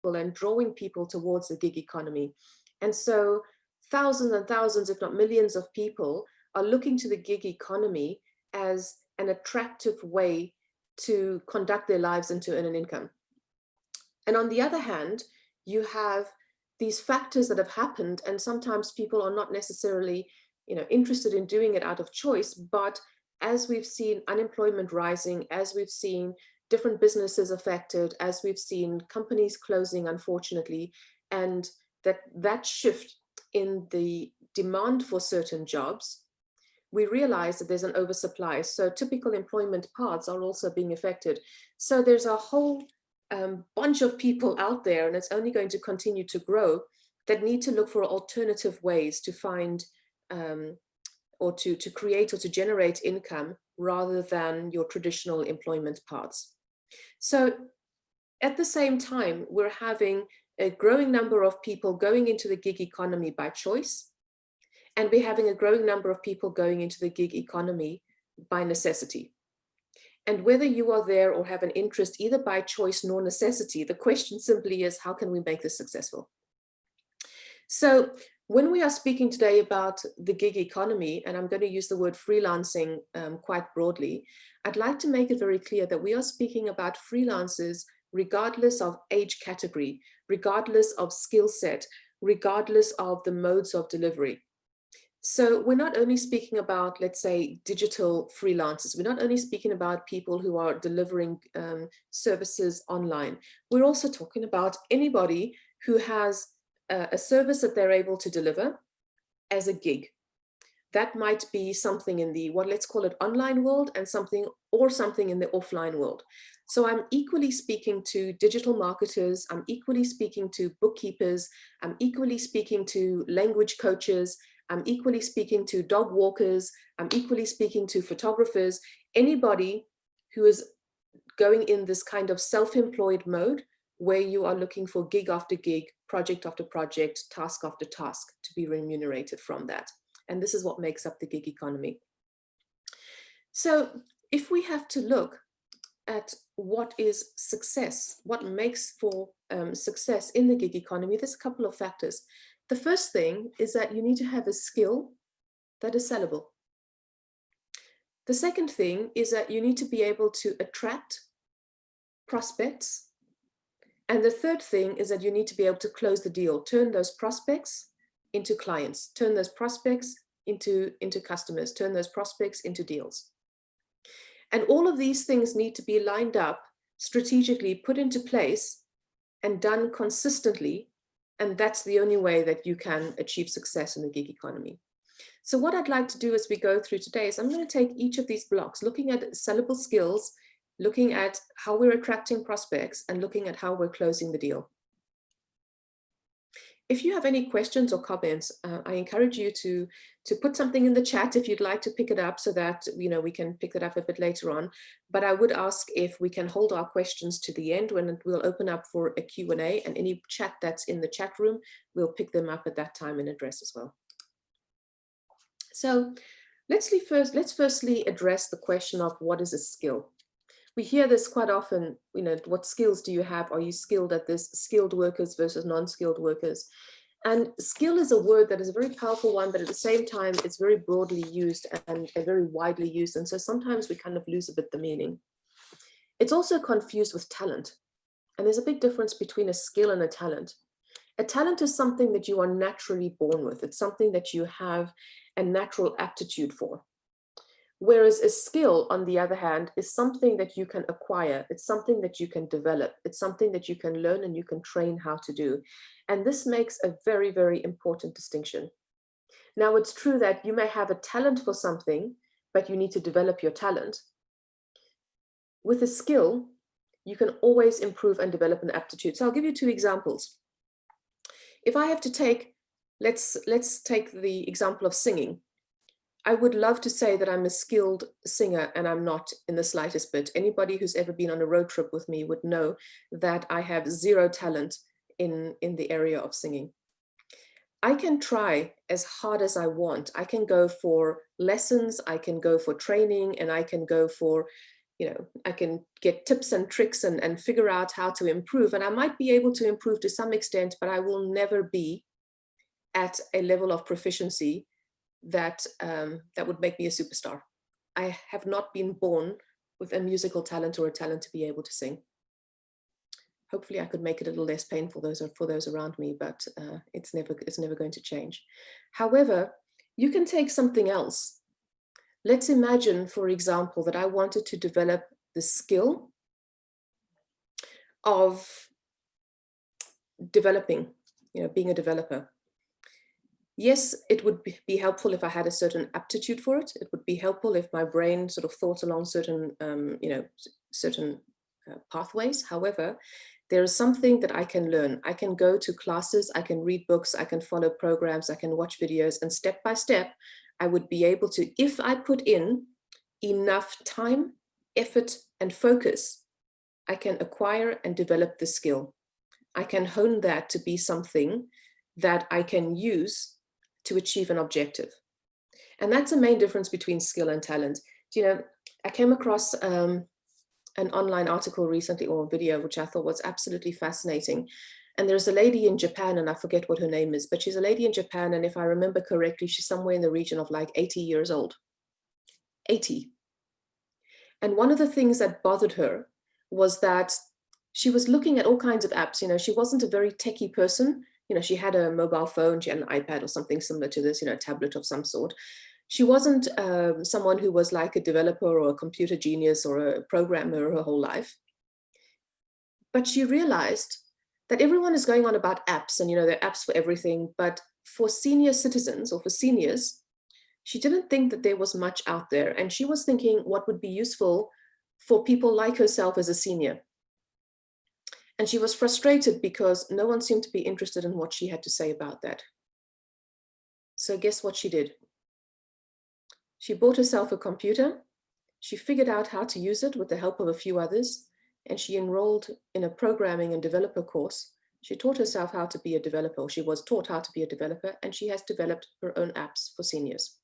and drawing people towards the gig economy. And so thousands and thousands, if not millions of people are looking to the gig economy as an attractive way to conduct their lives and to earn an income. And on the other hand, you have these factors that have happened, and sometimes people are not necessarily, interested in doing it out of choice. But as we've seen unemployment rising, as we've seen different businesses affected, as we've seen companies closing, unfortunately, and that shift in the demand for certain jobs, we realize that there's an oversupply. So typical employment paths are also being affected. So there's a whole bunch of people out there, and it's only going to continue to grow, that need to look for alternative ways to find or to create or to generate income rather than your traditional employment paths. So at the same time, we're having a growing number of people going into the gig economy by choice, and we're having a growing number of people going into the gig economy by necessity. And whether you are there or have an interest either by choice nor necessity, the question simply is, how can we make this successful? So when we are speaking today about the gig economy, and I'm going to use the word freelancing quite broadly, I'd like to make it very clear that we are speaking about freelancers regardless of age category, regardless of skill set, regardless of the modes of delivery. So we're not only speaking about, let's say, digital freelancers. We're not only speaking about people who are delivering services online. We're also talking about anybody who has a service that they're able to deliver as a gig. That might be something in the, let's call it online world, and something in the offline world. So I'm equally speaking to digital marketers. I'm equally speaking to bookkeepers. I'm equally speaking to language coaches. I'm equally speaking to dog walkers. I'm equally speaking to photographers. Anybody who is going in this kind of self-employed mode where you are looking for gig after gig, project after project, task after task to be remunerated from that. And this is what makes up the gig economy. So if we have to look at what is success, what makes for success in the gig economy, there's a couple of factors. The first thing is that you need to have a skill that is sellable. The second thing is that you need to be able to attract prospects. And the third thing is that you need to be able to close the deal, turn those prospects into clients, turn those prospects into customers, turn those prospects into deals. And all of these things need to be lined up, strategically put into place, and done consistently. And that's the only way that you can achieve success in the gig economy. So what I'd like to do as we go through today is I'm going to take each of these blocks, looking at sellable skills, looking at how we're attracting prospects, and looking at how we're closing the deal. If you have any questions or comments, I encourage you to put something in the chat if you'd like to pick it up, so that we can pick that up a bit later on. But I would ask if we can hold our questions to the end, when we'll open up for a Q&A, and any chat that's in the chat room, we'll pick them up at that time and address as well. So let's firstly address the question of what is a skill. We hear this quite often, what skills do you have? Are you skilled at this? Skilled workers versus non-skilled workers. And skill is a word that is a very powerful one, but at the same time, it's very broadly used and very widely used. And so sometimes we kind of lose a bit the meaning. It's also confused with talent. And there's a big difference between a skill and a talent. A talent is something that you are naturally born with. It's something that you have a natural aptitude for. Whereas a skill, on the other hand, is something that you can acquire. It's something that you can develop. It's something that you can learn and you can train how to do. And this makes a very, very important distinction. Now, it's true that you may have a talent for something, but you need to develop your talent. With a skill, you can always improve and develop an aptitude. So I'll give you two examples. If I have to take, let's take the example of singing. I would love to say that I'm a skilled singer, and I'm not in the slightest bit. Anybody who's ever been on a road trip with me would know that I have zero talent in the area of singing. I can try as hard as I want. I can go for lessons, I can go for training, and I can go for I can get tips and tricks and figure out how to improve. And I might be able to improve to some extent, but I will never be at a level of proficiency that would make me a superstar. I have not been born with a musical talent or a talent to be able to sing. Hopefully I could make it a little less painful for those around me, but it's never going to change. However, you can take something else. Let's imagine, for example, that I wanted to develop the skill of developing, being a developer. Yes, it would be helpful if I had a certain aptitude for it. It would be helpful if my brain sort of thought along certain, certain pathways. However, there is something that I can learn. I can go to classes, I can read books, I can follow programs, I can watch videos, and step by step, I would be able to, if I put in enough time, effort, and focus, I can acquire and develop the skill. I can hone that to be something that I can use to achieve an objective. And that's the main difference between skill and talent. I came across an online article recently, or a video, which I thought was absolutely fascinating. And there's a lady in Japan, and I forget what her name is, but she's a lady in Japan. And if I remember correctly, she's somewhere in the region of like 80 years old. 80. And one of the things that bothered her was that she was looking at all kinds of apps. She wasn't a very techie person. She had a mobile phone, she had an iPad or something similar to this, a tablet of some sort. She wasn't someone who was like a developer or a computer genius or a programmer her whole life. But she realized that everyone is going on about apps, and there are apps for everything. But for senior citizens or for seniors, she didn't think that there was much out there. And she was thinking what would be useful for people like herself as a senior. And she was frustrated because no one seemed to be interested in what she had to say about that. So guess what she did? She bought herself a computer. She figured out how to use it with the help of a few others, and she enrolled in a programming and developer course. She taught herself how to be a developer. She was taught how to be a developer, and she has developed her own apps for seniors.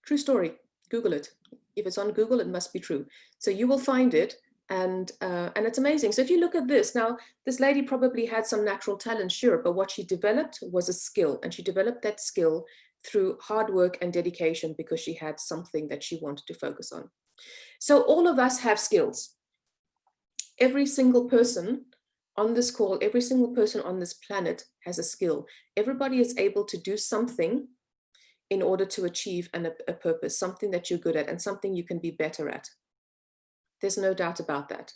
True story. Google it. If it's on Google, it must be true. So you will find it. And it's amazing. So if you look at this, now this lady probably had some natural talent, sure, but what she developed was a skill, and she developed that skill through hard work and dedication because she had something that she wanted to focus on. So all of us have skills. Every single person on this call, every single person on this planet has a skill. Everybody is able to do something in order to achieve a purpose, something that you're good at and something you can be better at. There's no doubt about that.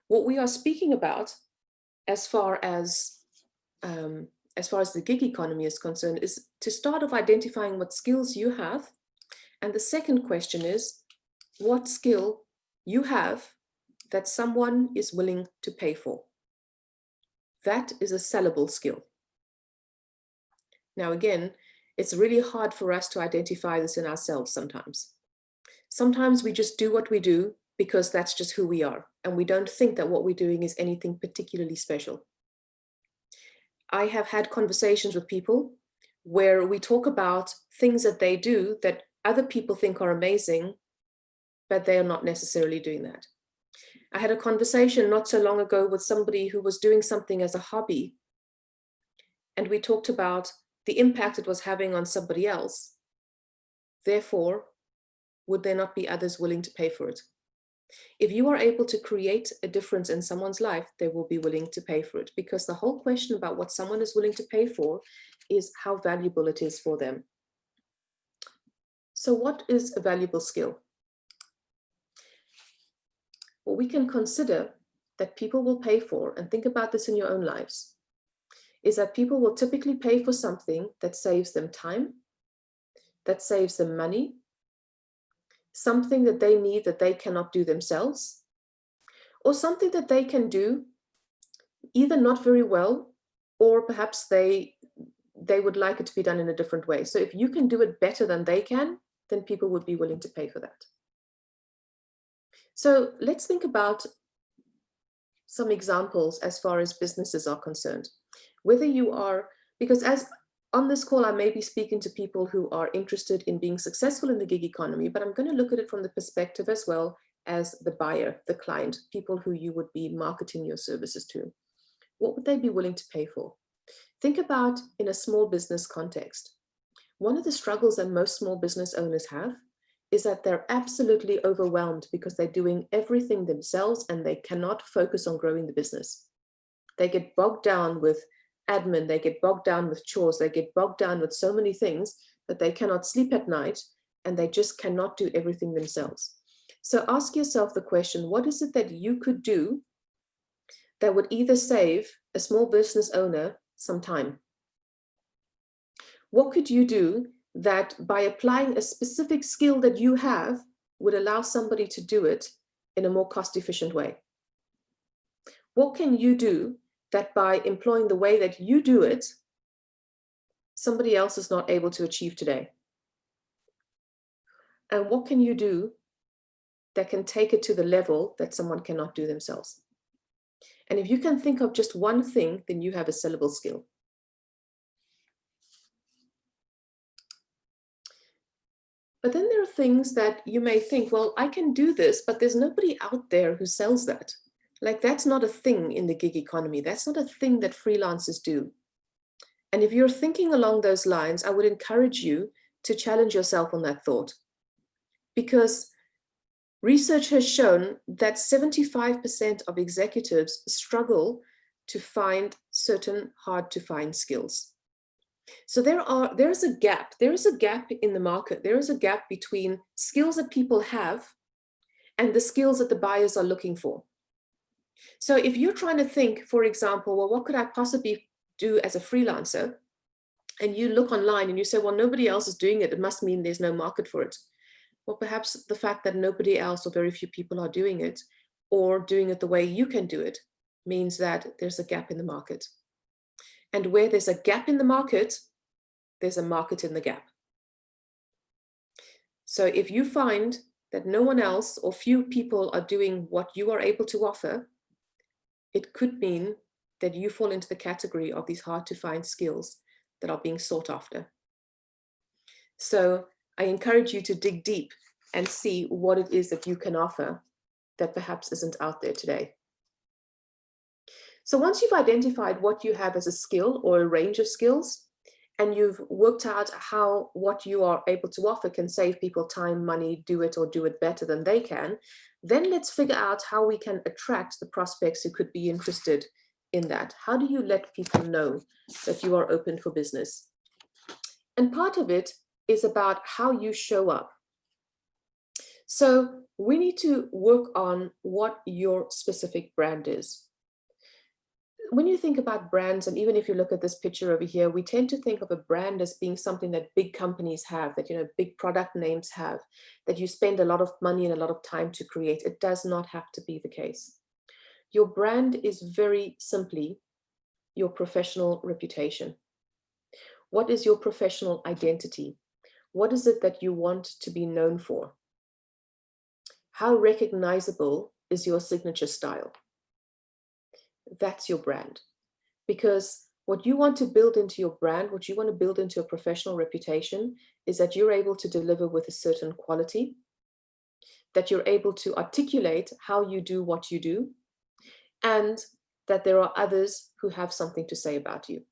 What we are speaking about as far as the gig economy is concerned is to start off identifying what skills you have. And the second question is what skill you have that someone is willing to pay for. That is a sellable skill. Now, again, it's really hard for us to identify this in ourselves sometimes. Sometimes we just do what we do because that's just who we are, and we don't think that what we're doing is anything particularly special. I have had conversations with people where we talk about things that they do that other people think are amazing, but they are not necessarily doing that. I had a conversation not so long ago with somebody who was doing something as a hobby, and we talked about the impact it was having on somebody else. Therefore, would there not be others willing to pay for it? If you are able to create a difference in someone's life, they will be willing to pay for it, because the whole question about what someone is willing to pay for is how valuable it is for them. So what is a valuable skill? What we can consider that people will pay for, and think about this in your own lives, is that people will typically pay for something that saves them time, that saves them money, something that they need that they cannot do themselves, or something that they can do either not very well, or perhaps they would like it to be done in a different way. So if you can do it better than they can, then people would be willing to pay for that. So let's think about some examples as far as businesses are concerned. Whether you are, because as On this call, I may be speaking to people who are interested in being successful in the gig economy, but I'm going to look at it from the perspective as well as the buyer, the client, people who you would be marketing your services to. What would they be willing to pay for? Think about in a small business context. One of the struggles that most small business owners have is that they're absolutely overwhelmed because they're doing everything themselves and they cannot focus on growing the business. They get bogged down with admin, they get bogged down with chores, they get bogged down with so many things that they cannot sleep at night and they just cannot do everything themselves. So ask yourself the question, what is it that you could do that would either save a small business owner some time? What could you do that by applying a specific skill that you have would allow somebody to do it in a more cost-efficient way? What can you do that by employing the way that you do it, somebody else is not able to achieve today? And what can you do that can take it to the level that someone cannot do themselves? And if you can think of just one thing, then you have a sellable skill. But then there are things that you may think, well, I can do this, but there's nobody out there who sells that. Like, that's not a thing in the gig economy. That's not a thing that freelancers do. And if you're thinking along those lines, I would encourage you to challenge yourself on that thought. Because research has shown that 75% of executives struggle to find certain hard to find skills. So there is a gap. There is a gap in the market. There is a gap between skills that people have and the skills that the buyers are looking for. So if you're trying to think, for example, well, what could I possibly do as a freelancer? And you look online and you say, well, nobody else is doing it. It must mean there's no market for it. Well, perhaps the fact that nobody else or very few people are doing it or doing it the way you can do it means that there's a gap in the market. And where there's a gap in the market, there's a market in the gap. So if you find that no one else or few people are doing what you are able to offer, it could mean that you fall into the category of these hard to find skills that are being sought after. So I encourage you to dig deep and see what it is that you can offer that perhaps isn't out there today. So once you've identified what you have as a skill or a range of skills, and you've worked out how what you are able to offer can save people time, money, do it or do it better than they can, then let's figure out how we can attract the prospects who could be interested in that. How do you let people know that you are open for business? And part of it is about how you show up. So we need to work on what your specific brand is. When you think about brands, and even if you look at this picture over here, we tend to think of a brand as being something that big companies have, that, big product names have, that you spend a lot of money and a lot of time to create. It does not have to be the case. Your brand is very simply your professional reputation. What is your professional identity? What is it that you want to be known for? How recognizable is your signature style? That's your brand. Because what you want to build into your brand, what you want to build into a professional reputation, is that you're able to deliver with a certain quality, that you're able to articulate how you do what you do, and that there are others who have something to say about you.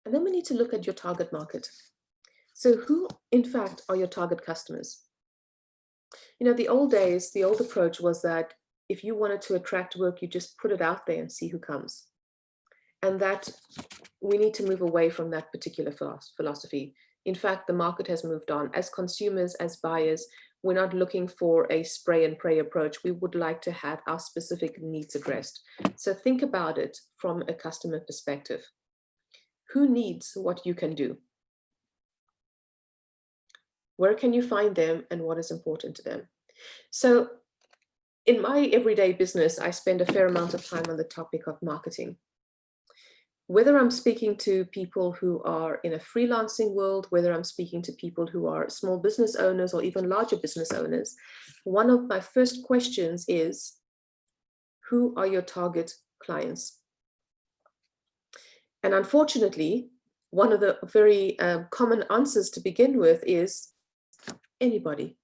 And then we need to look at your target market. So who, in fact, are your target customers? The old days, the old approach was that if you wanted to attract work, you just put it out there and see who comes. And that we need to move away from that particular philosophy. In fact, the market has moved on. As consumers, as buyers, we're not looking for a spray and pray approach. We would like to have our specific needs addressed. So think about it from a customer perspective. Who needs what you can do? Where can you find them and what is important to them? So in my everyday business, I spend a fair amount of time on the topic of marketing. Whether I'm speaking to people who are in a freelancing world, whether I'm speaking to people who are small business owners or even larger business owners, one of my first questions is, Who are your target clients? And unfortunately, one of the very common answers to begin with is anybody.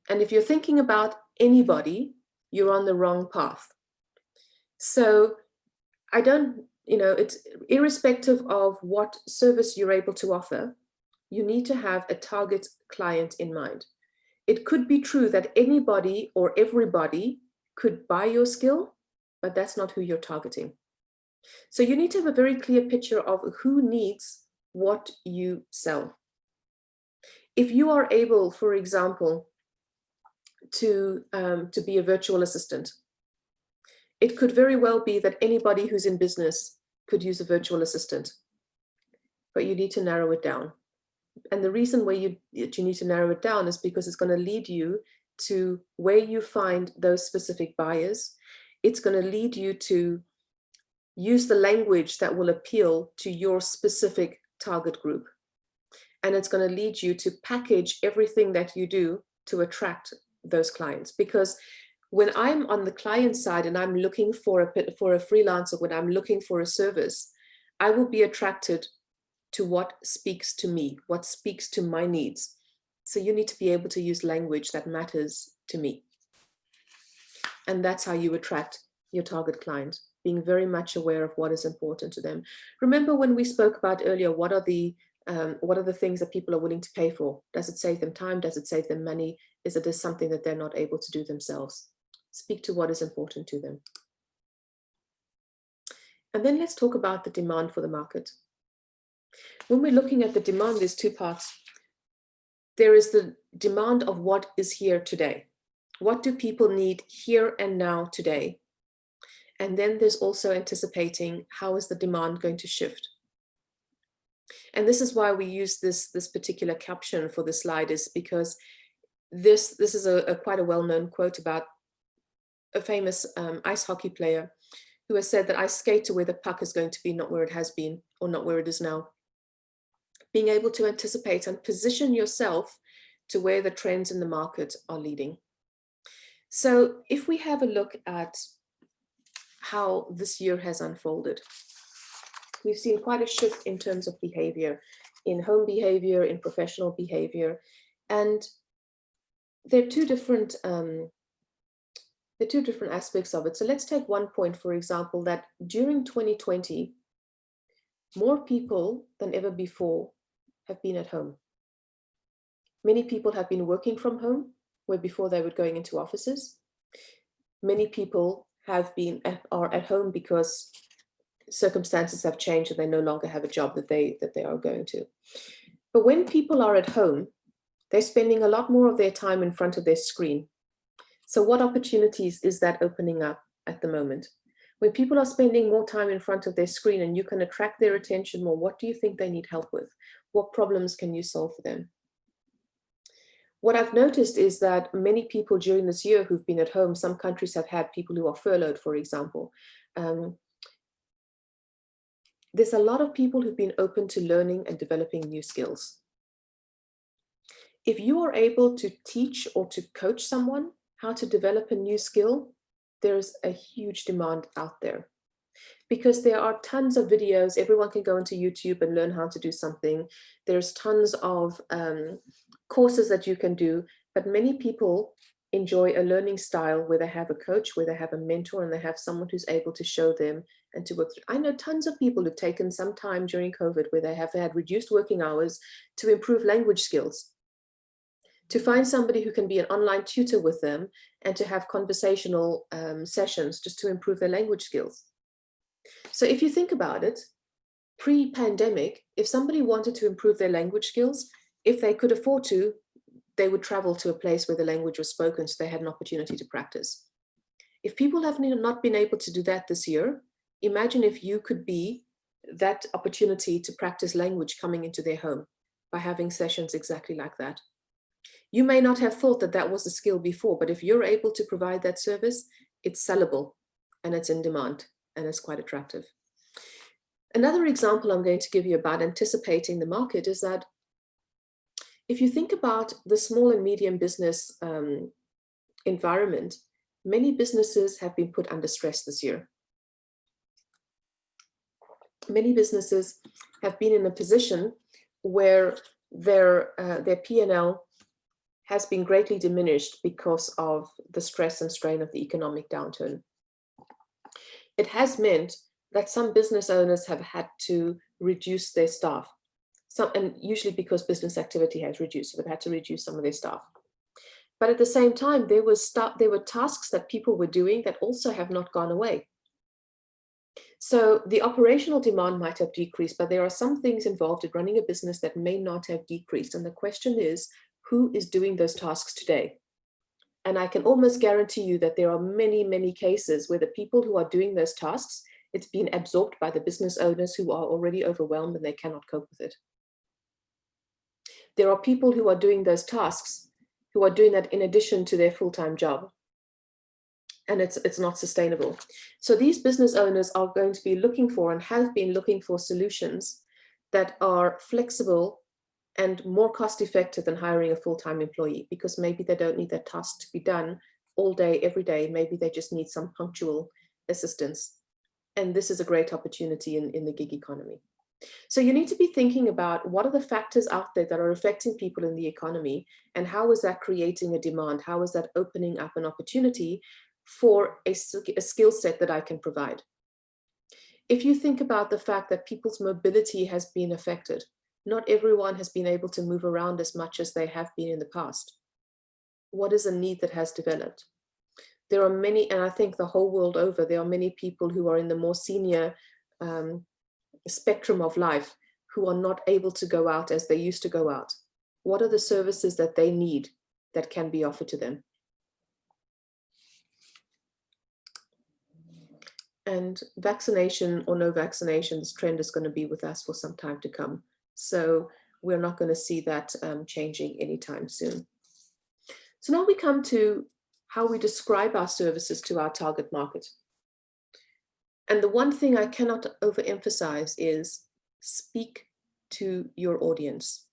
And if you're thinking about anybody, you're on the wrong path. So it's irrespective of what service you're able to offer, you need to have a target client in mind. It could be true that anybody or everybody could buy your skill, but that's not who you're targeting. So you need to have a very clear picture of who needs what you sell. If you are able, for example, to be a virtual assistant, it could very well be that anybody who's in business could use a virtual assistant, but you need to narrow it down. And the reason why you need to narrow it down is because it's going to lead you to where you find those specific buyers. It's going to lead you to use the language that will appeal to your specific target group. And it's going to lead you to package everything that you do to attract those clients. Because when I'm on the client side and I'm looking for a freelancer, when I'm looking for a service, I will be attracted to what speaks to me, what speaks to my needs. So you need to be able to use language that matters to me. And that's how you attract your target client, being very much aware of what is important to them. Remember when we spoke about earlier, what are the things that people are willing to pay for? Does it save them time? Does it save them money? Is it something that they're not able to do themselves? Speak to what is important to them. And then let's talk about the demand for the market. When we're looking at the demand, there's two parts. There is the demand of what is here today. What do people need here and now today? And then there's also anticipating how is the demand going to shift. And this is why we use this particular caption for the slide, is because this is a quite a well-known quote about a famous ice hockey player who has said that I skate to where the puck is going to be, not where it has been or not where it is now. Being able to anticipate and position yourself to where the trends in the market are leading. So if we have a look at how this year has unfolded, we've seen quite a shift in terms of behavior, in home behavior, in professional behavior. And there are two different aspects of it. So let's take one point, for example, that during 2020, more people than ever before have been at home. Many people have been working from home, where before they were going into offices. Many people are at home because circumstances have changed and they no longer have a job that they are going to. But when people are at home, they're spending a lot more of their time in front of their screen. So what opportunities is that opening up at the moment? When people are spending more time in front of their screen and you can attract their attention more, what do you think they need help with? What problems can you solve for them? What I've noticed is that many people during this year who've been at home, some countries have had people who are furloughed, for example. There's a lot of people who've been open to learning and developing new skills. If you are able to teach or to coach someone how to develop a new skill, there's a huge demand out there. Because there are tons of videos, everyone can go into YouTube and learn how to do something. There's tons of courses that you can do, but many people enjoy a learning style where they have a coach, where they have a mentor, and they have someone who's able to show them and to work through. I know tons of people who've taken some time during COVID where they have had reduced working hours to improve language skills, to find somebody who can be an online tutor with them and to have conversational sessions just to improve their language skills. So if you think about it, pre-pandemic, if somebody wanted to improve their language skills, if they could afford to, they would travel to a place where the language was spoken so they had an opportunity to practice. If people have not been able to do that this year, imagine if you could be that opportunity to practice language coming into their home by having sessions exactly like that. You may not have thought that that was a skill before, but if you're able to provide that service, it's sellable and it's in demand and it's quite attractive. Another example I'm going to give you about anticipating the market is that if you think about the small and medium business environment, Many businesses have been put under stress this year. Many businesses have been in a position where their P&L has been greatly diminished because of the stress and strain of the economic downturn. It has meant that some business owners have had to reduce their staff. And usually because business activity has reduced, so they've had to reduce some of their staff. But at the same time, there were tasks that people were doing that also have not gone away. So the operational demand might have decreased, but there are some things involved in running a business that may not have decreased. And the question is, who is doing those tasks today? And I can almost guarantee you that there are many, many cases where the people who are doing those tasks, it's been absorbed by the business owners who are already overwhelmed and they cannot cope with it. There are people who are doing those tasks who are doing that in addition to their full-time job. And it's not sustainable. So these business owners are going to be looking for and have been looking for solutions that are flexible and more cost-effective than hiring a full-time employee, because maybe they don't need that task to be done all day, every day. Maybe they just need some punctual assistance. And this is a great opportunity in the gig economy. So you need to be thinking about what are the factors out there that are affecting people in the economy, and how is that creating a demand? How is that opening up an opportunity for a skill set that I can provide? If you think about the fact that people's mobility has been affected, not everyone has been able to move around as much as they have been in the past. What is a need that has developed? There are many, and I think the whole world over, there are many people who are in the more senior spectrum of life who are not able to go out as they used to go out. What are the services that they need that can be offered to them? And vaccination or no vaccination, this trend is going to be with us for some time to come. So we're not going to see that changing anytime soon. So now we come to how we describe our services to our target market. And the one thing I cannot overemphasize is speak to your audience.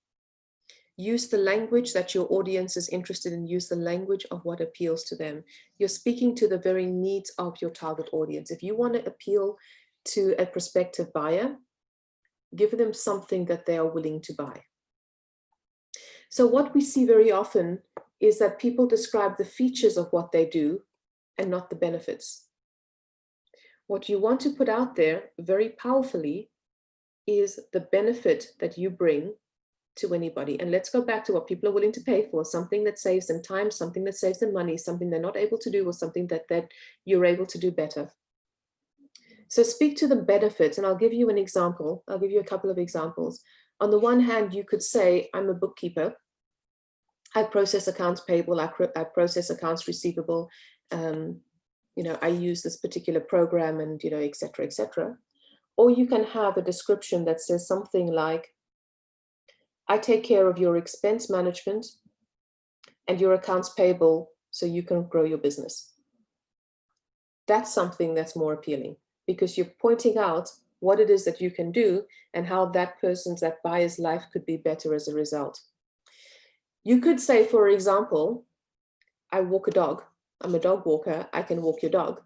Use the language that your audience is interested in. Use the language of what appeals to them. You're speaking to the very needs of your target audience. If you want to appeal to a prospective buyer, give them something that they are willing to buy. So what we see very often is that people describe the features of what they do and not the benefits. What you want to put out there very powerfully is the benefit that you bring to anybody. And let's go back to what people are willing to pay for, something that saves them time, something that saves them money, something they're not able to do, or something that you're able to do better. So speak to the benefits, and I'll give you an example. I'll give you a couple of examples. On the one hand, you could say, I'm a bookkeeper. I process accounts payable, I process accounts receivable. I use this particular program, and et cetera, et cetera. Or you can have a description that says something like, I take care of your expense management and your accounts payable so you can grow your business. That's something that's more appealing, because you're pointing out what it is that you can do and how that buyer's life could be better as a result. You could say, for example, I walk a dog. I'm a dog walker. I can walk your dog.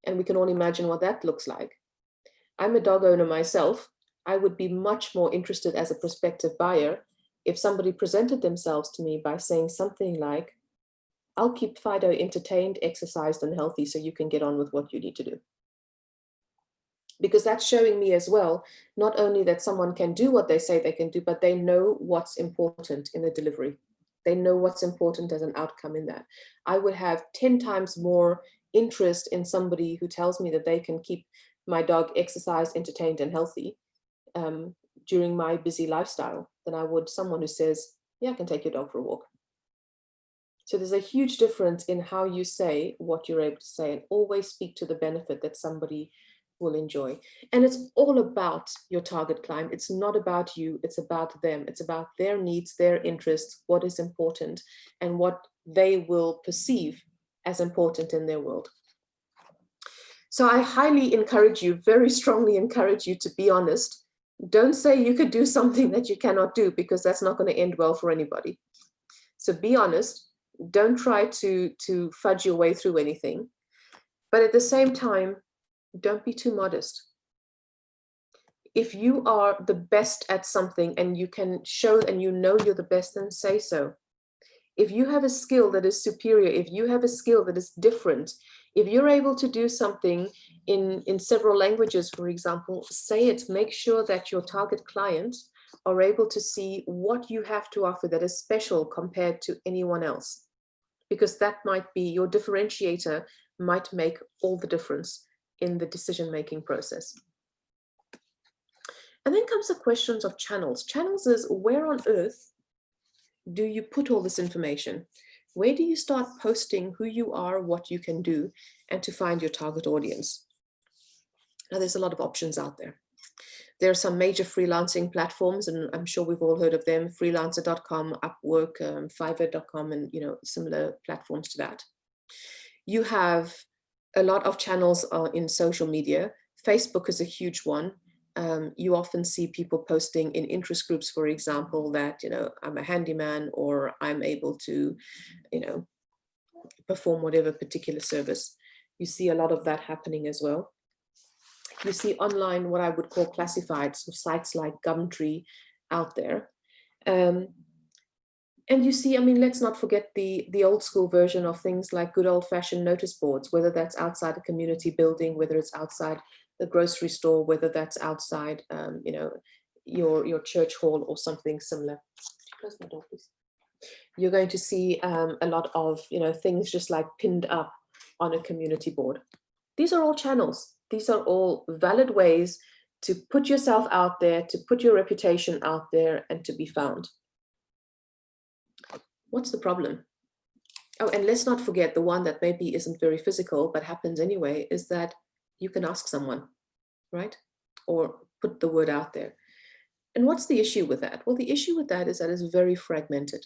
And we can all imagine what that looks like. I'm a dog owner myself. I would be much more interested as a prospective buyer if somebody presented themselves to me by saying something like, I'll keep Fido entertained, exercised, and healthy so you can get on with what you need to do. Because that's showing me as well, not only that someone can do what they say they can do, but they know what's important in the delivery. They know what's important as an outcome in that. I would have 10 times more interest in somebody who tells me that they can keep my dog exercised, entertained, and healthy during my busy lifestyle than I would someone who says, yeah, I can take your dog for a walk. So there's a huge difference in how you say what you're able to say, and always speak to the benefit that somebody will enjoy. And it's all about your target client. It's not about you, it's about them. It's about their needs, their interests, what is important, and what they will perceive as important in their world. So I highly encourage you, very strongly encourage you to be honest. Don't say you could do something that you cannot do, because that's not going to end well for anybody. So be honest. Don't try to fudge your way through anything. But at the same time, don't be too modest. If you are the best at something and you can show and you know you're the best, then say so. If you have a skill that is superior, if you have a skill that is different, if you're able to do something in several languages, for example, say it. Make sure that your target clients are able to see what you have to offer that is special compared to anyone else, because that might be your differentiator, might make all the difference in the decision-making process. And then comes the questions of channels. Channels is, where on earth do you put all this information? Where do you start posting who you are, what you can do, and to find your target audience? Now, there's a lot of options out there. There are some major freelancing platforms, and I'm sure we've all heard of them: freelancer.com, Upwork, Fiverr.com, and similar platforms to that. You have a lot of channels in social media. Facebook is a huge one. You often see people posting in interest groups, for example, that, I'm a handyman, or I'm able to, perform whatever particular service. You see a lot of that happening as well. You see online what I would call classified, so sites like Gumtree out there. And you see, let's not forget the old school version of things like good old fashioned notice boards, whether that's outside a community building, whether it's outside the grocery store, whether that's outside, your church hall or something similar. Close my door, please. You're going to see a lot of, things just like pinned up on a community board. These are all channels. These are all valid ways to put yourself out there, to put your reputation out there, and to be found. What's the problem? Oh, and let's not forget the one that maybe isn't very physical, but happens anyway, is that you can ask someone, right? Or put the word out there. And what's the issue with that? Well, the issue with that is that it's very fragmented.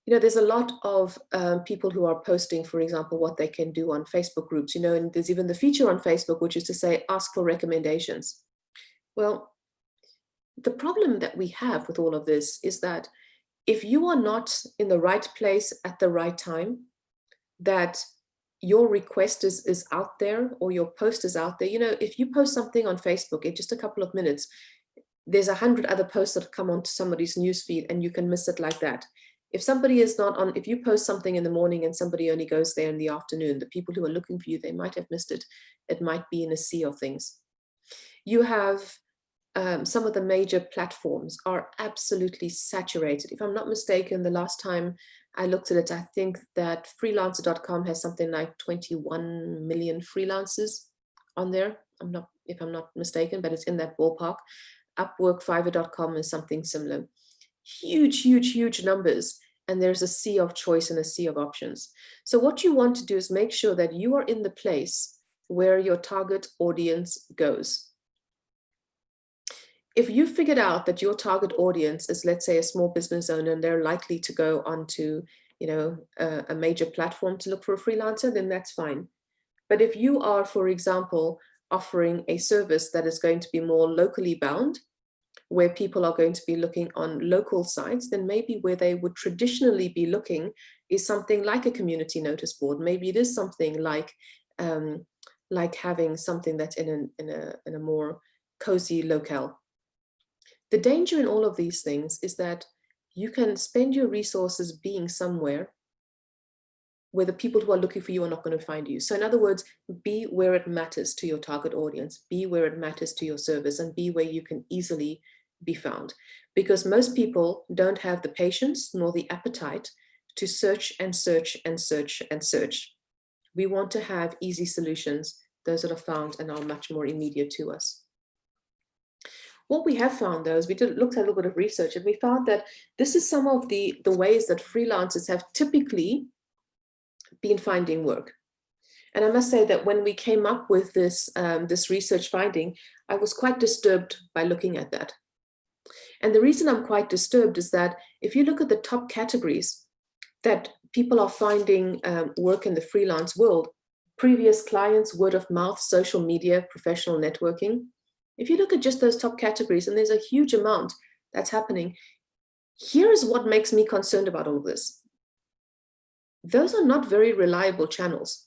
There's a lot of people who are posting, for example, what they can do on Facebook groups, and there's even the feature on Facebook, which is to say, ask for recommendations. Well, the problem that we have with all of this is that if you are not in the right place at the right time, that your request is out there, or your post is out there. If you post something on Facebook in just a couple of minutes, there's 100 other posts that come onto somebody's newsfeed, and you can miss it like that. If somebody is not on, if you post something in the morning and somebody only goes there in the afternoon, the people who are looking for you, they might have missed it. It might be in a sea of things. You have some of the major platforms are absolutely saturated. If I'm not mistaken, the last time I looked at it, I think that freelancer.com has something like 21 million freelancers on there. If I'm not mistaken, but it's in that ballpark. Upwork, Fiverr.com is something similar. Huge, huge, huge numbers. And there's a sea of choice and a sea of options. So what you want to do is make sure that you are in the place where your target audience goes. If you figured out that your target audience is, let's say, a small business owner, and they're likely to go onto, a major platform to look for a freelancer, then that's fine. But if you are, for example, offering a service that is going to be more locally bound, where people are going to be looking on local sites, then maybe where they would traditionally be looking is something like a community notice board. Maybe it is something like having something that's in a more cozy locale. The danger in all of these things is that you can spend your resources being somewhere where the people who are looking for you are not going to find you. So in other words, be where it matters to your target audience, be where it matters to your service, and be where you can easily be found. Because most people don't have the patience nor the appetite to search and search and search and search. We want to have easy solutions, those that are found and are much more immediate to us. What we have found, though, is we looked at a little bit of research, and we found that this is some of the ways that freelancers have typically been finding work. And I must say that when we came up with this research finding, I was quite disturbed by looking at that. And the reason I'm quite disturbed is that if you look at the top categories that people are finding work in the freelance world: previous clients, word of mouth, social media, professional networking. If you look at just those top categories, and there's a huge amount that's happening, here's what makes me concerned about all this. those are not very reliable channels.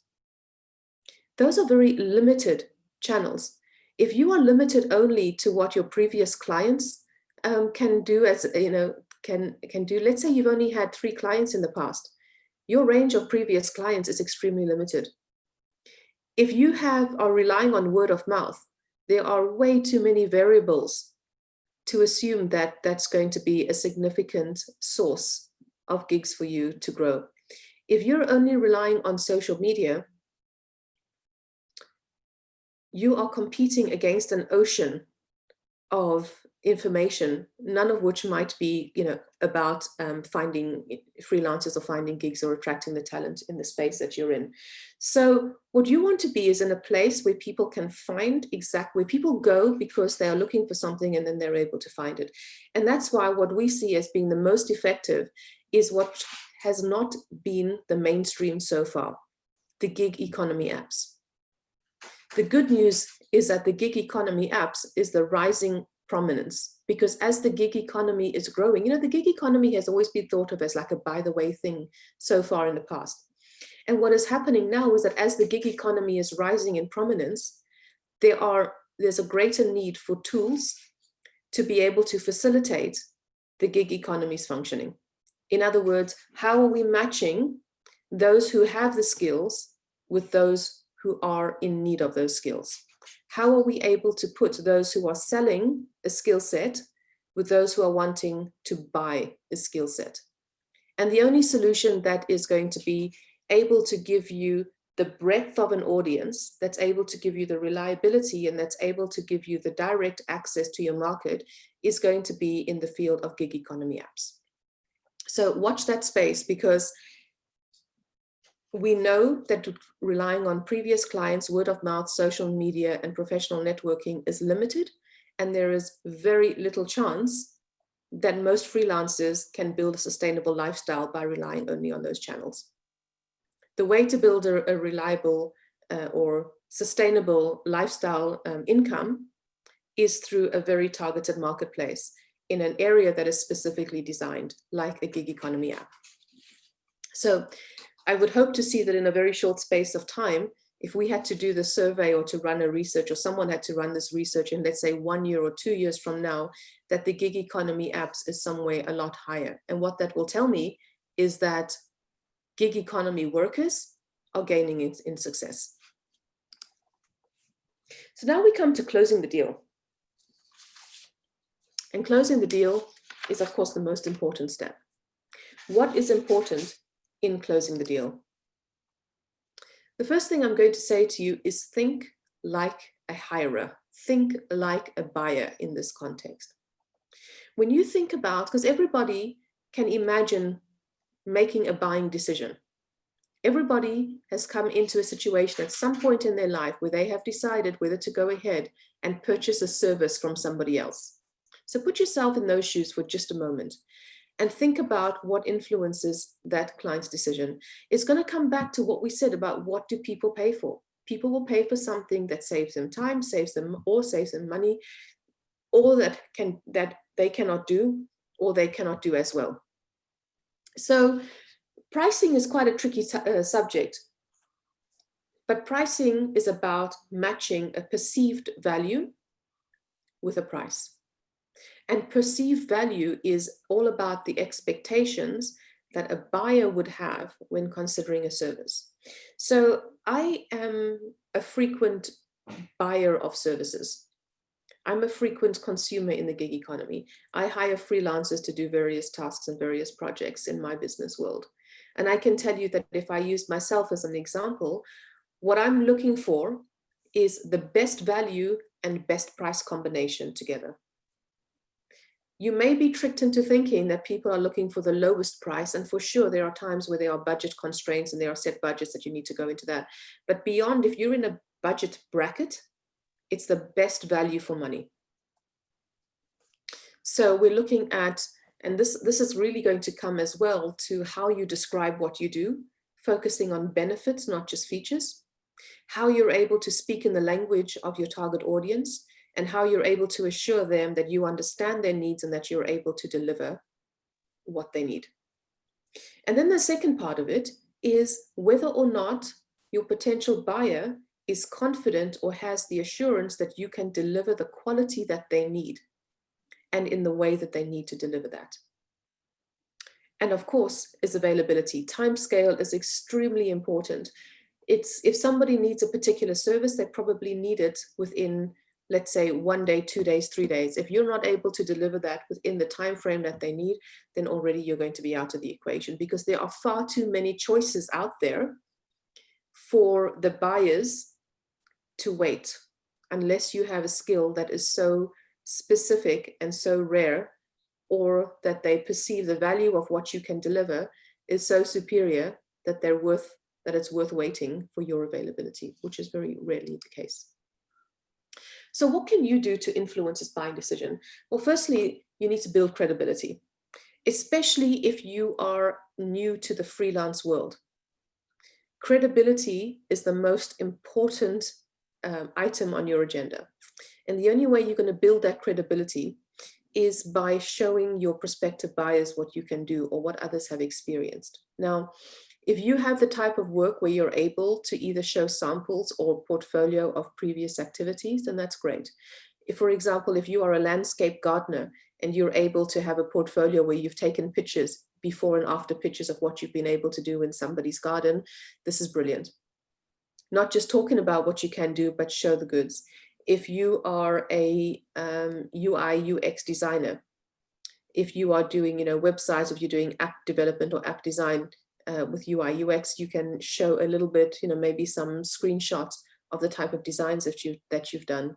Those are very limited channels. If you are limited only to what your previous clients can do, as you know, can do, let's say you've only had 3 clients in the past, your range of previous clients is extremely limited. If you are relying on word of mouth, there are way too many variables to assume that that's going to be a significant source of gigs for you to grow. If you're only relying on social media, you are competing against an ocean of information, none of which might be, about finding freelancers or finding gigs or attracting the talent in the space that you're in. So what you want to be is in a place where people can find where people go because they are looking for something and then they're able to find it. And that's why what we see as being the most effective is what has not been the mainstream so far, the gig economy apps. The good news is that the gig economy apps is the rising prominence, because as the gig economy is growing, the gig economy has always been thought of as like a by the way thing so far in the past. And what is happening now is that as the gig economy is rising in prominence, there's a greater need for tools to be able to facilitate the gig economy's functioning. In other words, how are we matching those who have the skills with those who are in need of those skills? How are we able to put those who are selling a skill set with those who are wanting to buy a skill set? And the only solution that is going to be able to give you the breadth of an audience, that's able to give you the reliability and that's able to give you the direct access to your market, is going to be in the field of gig economy apps. So watch that space, because we know that relying on previous clients, word of mouth, social media, and professional networking is limited, and there is very little chance that most freelancers can build a sustainable lifestyle by relying only on those channels. The way to build a reliable or sustainable lifestyle income is through a very targeted marketplace in an area that is specifically designed, like a gig economy app. So I would hope to see that in a very short space of time, if we had to do the survey or to run a research, or someone had to run this research in, let's say, 1 year or 2 years from now, that the gig economy apps is somewhere a lot higher. And what that will tell me is that gig economy workers are gaining in success. So now we come to closing the deal. And closing the deal is, of course, the most important step. What is important in closing the deal? The first thing I'm going to say to you is think like a hirer, think like a buyer in this context. When you think about, because everybody can imagine making a buying decision. Everybody has come into a situation at some point in their life where they have decided whether to go ahead and purchase a service from somebody else. So put yourself in those shoes for just a moment and think about what influences that client's decision. It's going to come back to what we said about what do people pay for. People will pay for something that saves them time, saves them money, or that they cannot do, or they cannot do as well. So pricing is quite a tricky subject, but pricing is about matching a perceived value with a price. And perceived value is all about the expectations that a buyer would have when considering a service. So I am a frequent buyer of services. I'm a frequent consumer in the gig economy. I hire freelancers to do various tasks and various projects in my business world. And I can tell you that if I used myself as an example, what I'm looking for is the best value and best price combination together. You may be tricked into thinking that people are looking for the lowest price, and for sure there are times where there are budget constraints and there are set budgets that you need to go into that. But beyond, if you're in a budget bracket, it's the best value for money. So we're looking at, and this is really going to come as well to how you describe what you do, focusing on benefits, not just features, how you're able to speak in the language of your target audience, and how you're able to assure them that you understand their needs and that you're able to deliver what they need. And then the second part of it is whether or not your potential buyer is confident or has the assurance that you can deliver the quality that they need and in the way that they need to deliver that. And of course, is availability. Timescale is extremely important. It's if somebody needs a particular service, they probably need it within, let's say, 1 day, 2 days, 3 days. If you're not able to deliver that within the time frame that they need, then already you're going to be out of the equation, because there are far too many choices out there for the buyers to wait, unless you have a skill that is so specific and so rare, or that they perceive the value of what you can deliver is so superior that it's worth waiting for your availability, which is very rarely the case. So what can you do to influence this buying decision? Well, firstly, you need to build credibility, especially if you are new to the freelance world. Credibility is the most important item on your agenda. And the only way you're going to build that credibility is by showing your prospective buyers what you can do or what others have experienced. Now, if you have the type of work where you're able to either show samples or portfolio of previous activities, then that's great. If, for example, if you are a landscape gardener and you're able to have a portfolio where you've taken pictures, before and after pictures of what you've been able to do in somebody's garden, this is brilliant. Not just talking about what you can do, but show the goods. If you are a UI UX designer, if you are doing websites, if you're doing app development or app design with UI UX, you can show a little bit, maybe some screenshots of the type of designs that you've done.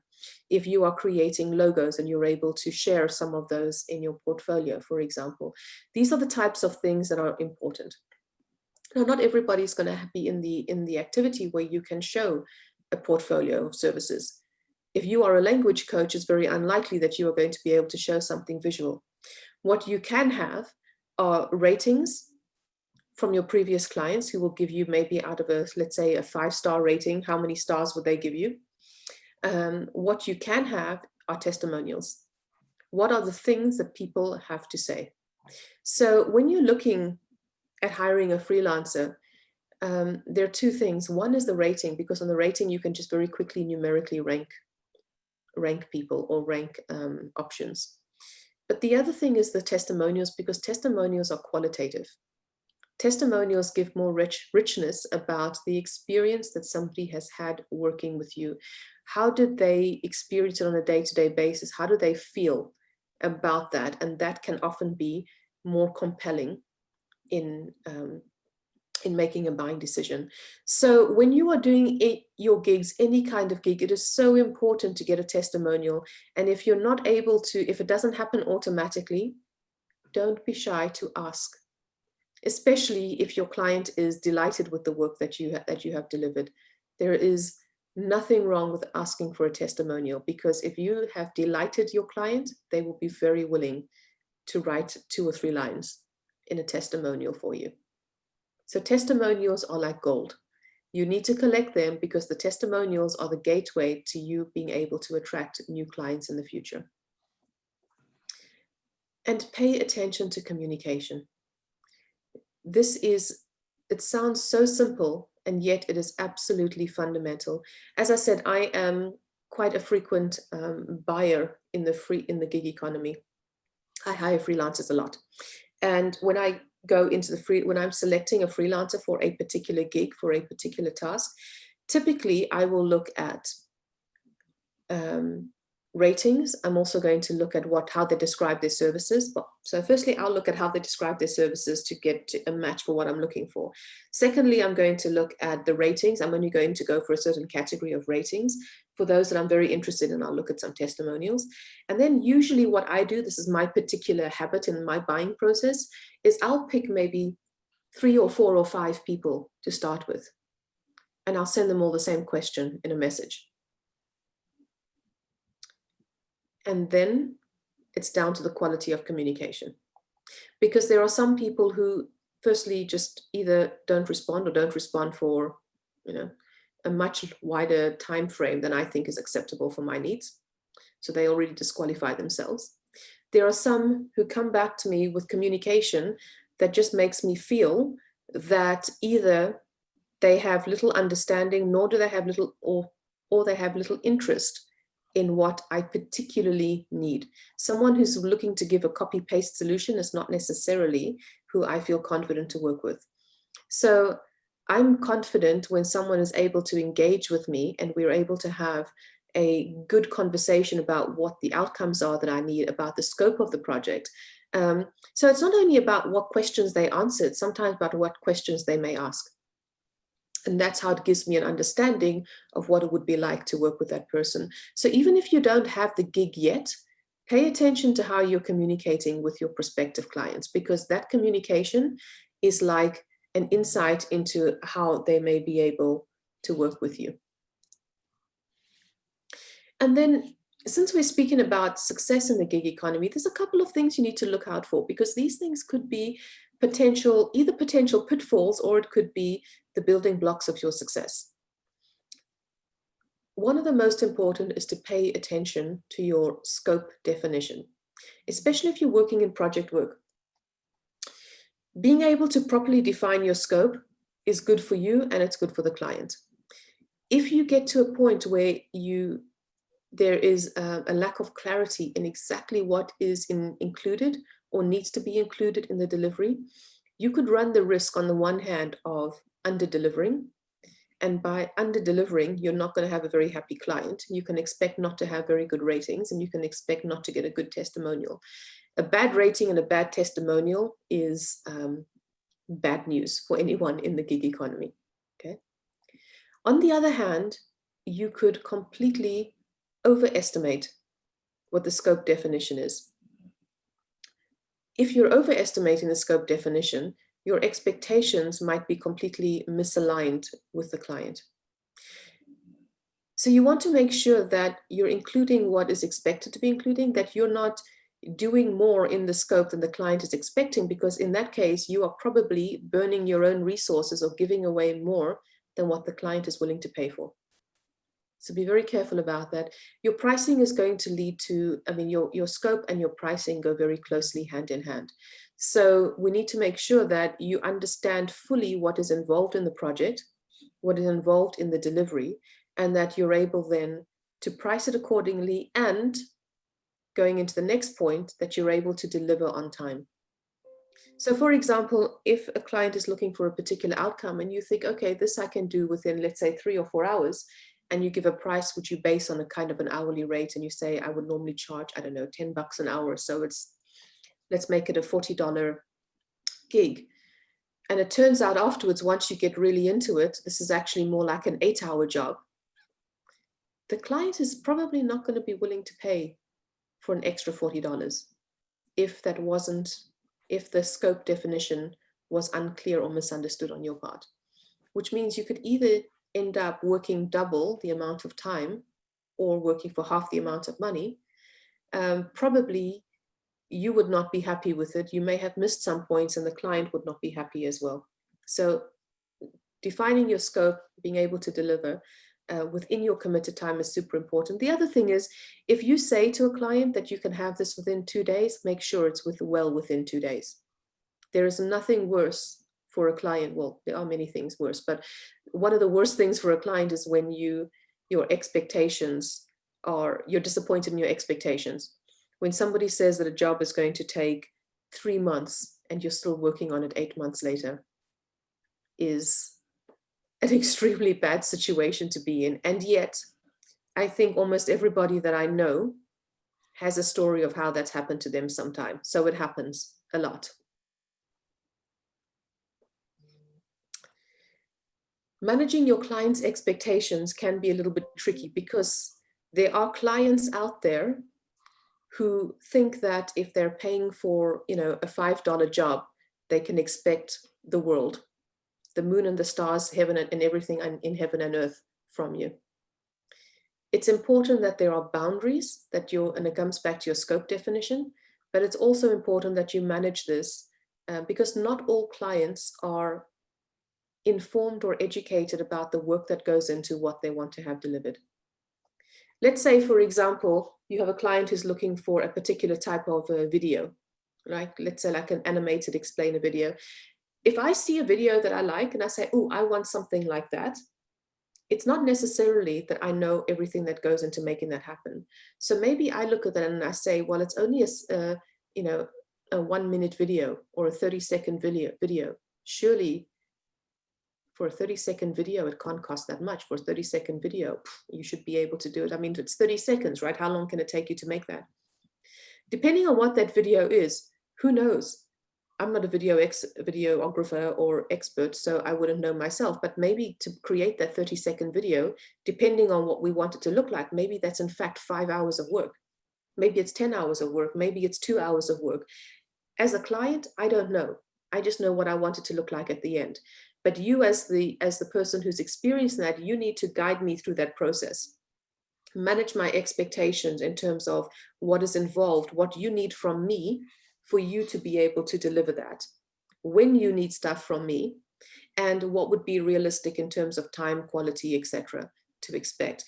If you are creating logos and you're able to share some of those in your portfolio, for example, these are the types of things that are important. Now, not everybody's going to be in the activity where you can show a portfolio of services. If you are a language coach, it's very unlikely that you are going to be able to show something visual. What you can have are ratings from your previous clients who will give you, maybe out of let's say a 5-star rating, how many stars would they give you? What you can have are testimonials. What are the things that people have to say? So when you're looking at hiring a freelancer, there are two things. One is the rating, because on the rating you can just very quickly numerically rank people or rank options. But the other thing is the testimonials, because testimonials are qualitative. Testimonials give more richness about the experience that somebody has had working with you. How did they experience it on a day-to-day basis? How do they feel about that? And that can often be more compelling in making a buying decision. So when you are doing your gigs, any kind of gig, it is so important to get a testimonial. And if you're not able to, if it doesn't happen automatically, don't be shy to ask, especially if your client is delighted with the work that you have delivered. There is nothing wrong with asking for a testimonial, because if you have delighted your client, they will be very willing to write 2 or 3 lines in a testimonial for you. So testimonials are like gold. You need to collect them, because the testimonials are the gateway to you being able to attract new clients in the future. And pay attention to communication. It sounds so simple, and yet it is absolutely fundamental. As I said, I am quite a frequent buyer in the gig economy. I hire freelancers a lot. And when I go into when I'm selecting a freelancer for a particular gig, for a particular task, typically I will look at ratings. I'm also going to look at how they describe their services. So firstly, I'll look at how they describe their services to get a match for what I'm looking for. Secondly, I'm going to look at the ratings. I'm only going to go for a certain category of ratings. For those that I'm very interested in, I'll look at some testimonials. And then usually what I do, this is my particular habit in my buying process, is I'll pick maybe 3 or 4 or 5 people to start with. And I'll send them all the same question in a message. And then it's down to the quality of communication, because there are some people who firstly just either don't respond or don't respond for a much wider time frame than I think is acceptable for my needs. So they already disqualify themselves. There are some who come back to me with communication that just makes me feel that either they have little understanding, nor do they have little, or they have little interest in what I particularly need. Someone who's looking to give a copy-paste solution is not necessarily who I feel confident to work with. So I'm confident when someone is able to engage with me and we're able to have a good conversation about what the outcomes are that I need, about the scope of the project. So it's not only about what questions they answered, sometimes about what questions they may ask. And that's how it gives me an understanding of what it would be like to work with that person. So even if you don't have the gig yet, pay attention to how you're communicating with your prospective clients, because that communication is like an insight into how they may be able to work with you. And then, since we're speaking about success in the gig economy, there's a couple of things you need to look out for, because these things could be either potential pitfalls, or it could be the building blocks of your success. One of the most important is to pay attention to your scope definition, especially if you're working in project work. Being able to properly define your scope is good for you and it's good for the client. If you get to a point where there is a lack of clarity in exactly what is included or needs to be included in the delivery, you could run the risk on the one hand of under-delivering. And by under-delivering, you're not going to have a very happy client. You can expect not to have very good ratings, and you can expect not to get a good testimonial. A bad rating and a bad testimonial is bad news for anyone in the gig economy. Okay. On the other hand, you could completely overestimate what the scope definition is. If you're overestimating the scope definition, your expectations might be completely misaligned with the client. So you want to make sure that you're including what is expected to be including, that you're not doing more in the scope than the client is expecting, because in that case, you are probably burning your own resources or giving away more than what the client is willing to pay for. So be very careful about that. Your pricing is going to lead to, your scope and your pricing go very closely hand in hand. So we need to make sure that you understand fully what is involved in the project, what is involved in the delivery, and that you're able then to price it accordingly, and going into the next point, that you're able to deliver on time. So for example, if a client is looking for a particular outcome and you think, okay, this I can do within, let's say, 3 or 4 hours, and you give a price which you base on a kind of an hourly rate, and you say, I would normally charge, I don't know, $10 an hour. So let's make it a $40 gig. And it turns out afterwards, once you get really into it, this is actually more like an 8-hour job. The client is probably not going to be willing to pay for an extra $40 if the scope definition was unclear or misunderstood on your part, which means you could either end up working double the amount of time or working for half the amount of money. Probably you would not be happy with it. You may have missed some points and the client would not be happy as well. So defining your scope, being able to deliver within your committed time is super important. The other thing is, if you say to a client that you can have this within 2 days, make sure it's within 2 days. There is nothing worse for a client. Well, there are many things worse, but one of the worst things for a client is when you're disappointed in your expectations. When somebody says that a job is going to take 3 months and you're still working on it 8 months later, is an extremely bad situation to be in. And yet, I think almost everybody that I know has a story of how that's happened to them sometime. So it happens a lot. Managing your clients' expectations can be a little bit tricky, because there are clients out there who think that if they're paying for, a $5 job, they can expect the world, the moon and the stars, heaven and everything in heaven and earth from you. It's important that there are boundaries, and it comes back to your scope definition, but it's also important that you manage this because not all clients are informed or educated about the work that goes into what they want to have delivered. Let's say, for example, you have a client who's looking for a particular type of video, right? Let's say like an animated explainer video. If I see a video that I like and I say, oh, I want something like that, it's not necessarily that I know everything that goes into making that happen. So maybe I look at that and I say, well, it's only you know, a 1-minute video or a 30-second video. Surely for a 30-second video, it can't cost that much. For a 30-second video, you should be able to do it. I mean, it's 30 seconds, right? How long can it take you to make that? Depending on what that video is, who knows? I'm not a videographer or expert, so I wouldn't know myself, but maybe to create that 30-second video, depending on what we want it to look like, maybe that's in fact 5 hours of work. Maybe it's 10 hours of work. Maybe it's 2 hours of work. As a client, I don't know. I just know what I want it to look like at the end. But you as the person who's experienced that, you need to guide me through that process. Manage my expectations in terms of what is involved, what you need from me for you to be able to deliver that, when you need stuff from me, and what would be realistic in terms of time, quality, etc. to expect.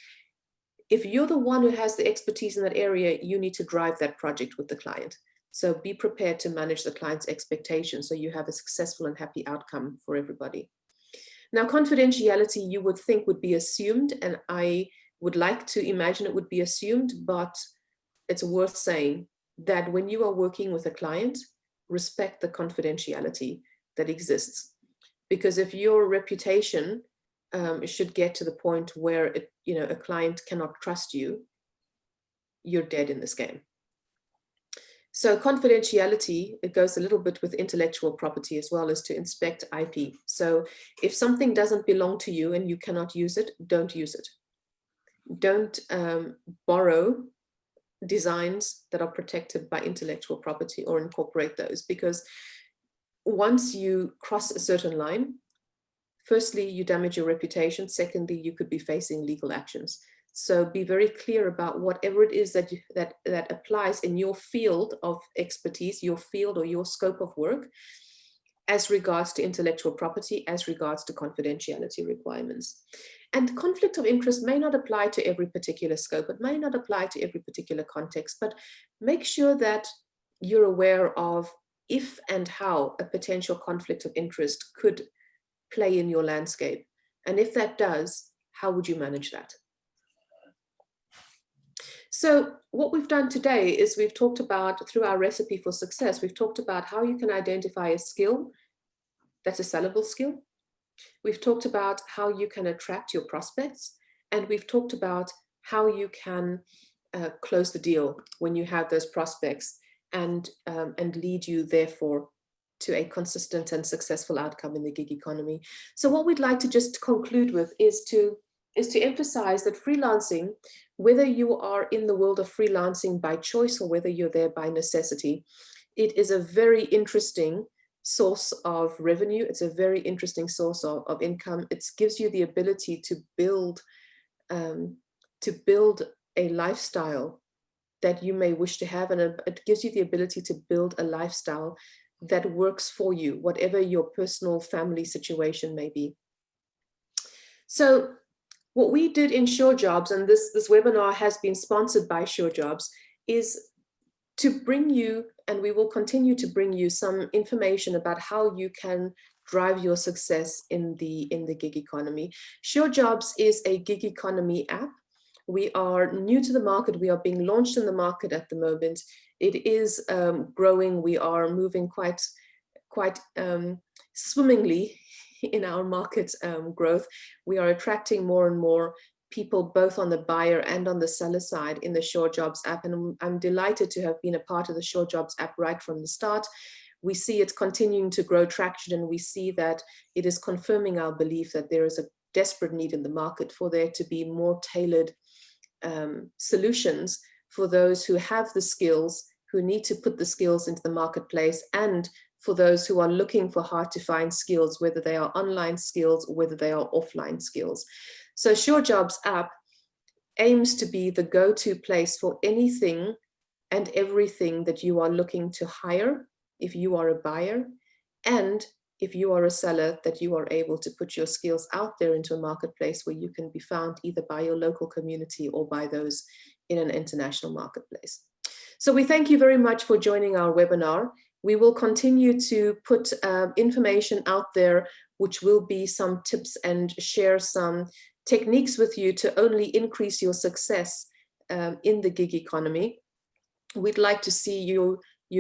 If you're the one who has the expertise in that area, you need to drive that project with the client. So be prepared to manage the client's expectations so you have a successful and happy outcome for everybody. Now, confidentiality you would think would be assumed, and I would like to imagine it would be assumed, but it's worth saying that when you are working with a client, respect the confidentiality that exists. Because if your reputation should get to the point where a client cannot trust you, you're dead in this game. So confidentiality, it goes a little bit with intellectual property as well as to inspect IP. So if something doesn't belong to you and you cannot use it, don't use it. Don't borrow designs that are protected by intellectual property or incorporate those, because once you cross a certain line, firstly, you damage your reputation. Secondly, you could be facing legal actions. So be very clear about whatever it is that applies in your field of expertise, your field or your scope of work, as regards to intellectual property, as regards to confidentiality requirements. And conflict of interest may not apply to every particular scope. It may not apply to every particular context, but make sure that you're aware of if and how a potential conflict of interest could play in your landscape. And if that does, how would you manage that? So what we've done today is we've talked about, through our recipe for success, we've talked about how you can identify a skill that's a sellable skill. We've talked about how you can attract your prospects, and we've talked about how you can close the deal when you have those prospects and lead you, therefore, to a consistent and successful outcome in the gig economy. So what we'd like to just conclude with is to emphasize that freelancing, whether you are in the world of freelancing by choice or whether you're there by necessity, it is a very interesting source of revenue. It's a very interesting source of income. It gives you the ability to build a lifestyle that you may wish to have, and it gives you the ability to build a lifestyle that works for you, whatever your personal family situation may be. So what we did in Surejobz, and this webinar has been sponsored by Surejobz, is to bring you, and we will continue to bring you, some information about how you can drive your success in the gig economy. Surejobz is a gig economy app. We are new to the market. We are being launched in the market at the moment. It is growing. We are moving quite swimmingly in our market growth. We are attracting more and more people, both on the buyer and on the seller side, in the Surejobz app. And I'm delighted to have been a part of the Surejobz app right from the start. We see it continuing to grow traction, and we see that it is confirming our belief that there is a desperate need in the market for there to be more tailored solutions for those who have the skills, who need to put the skills into the marketplace, and for those who are looking for hard to find skills, whether they are online skills or whether they are offline skills. So Surejobz app aims to be the go-to place for anything and everything that you are looking to hire if you are a buyer, and if you are a seller, that you are able to put your skills out there into a marketplace where you can be found either by your local community or by those in an international marketplace. So we thank you very much for joining our webinar. We will continue to put information out there, which will be some tips and share some techniques with you to only increase your success in the gig economy. We'd like to see you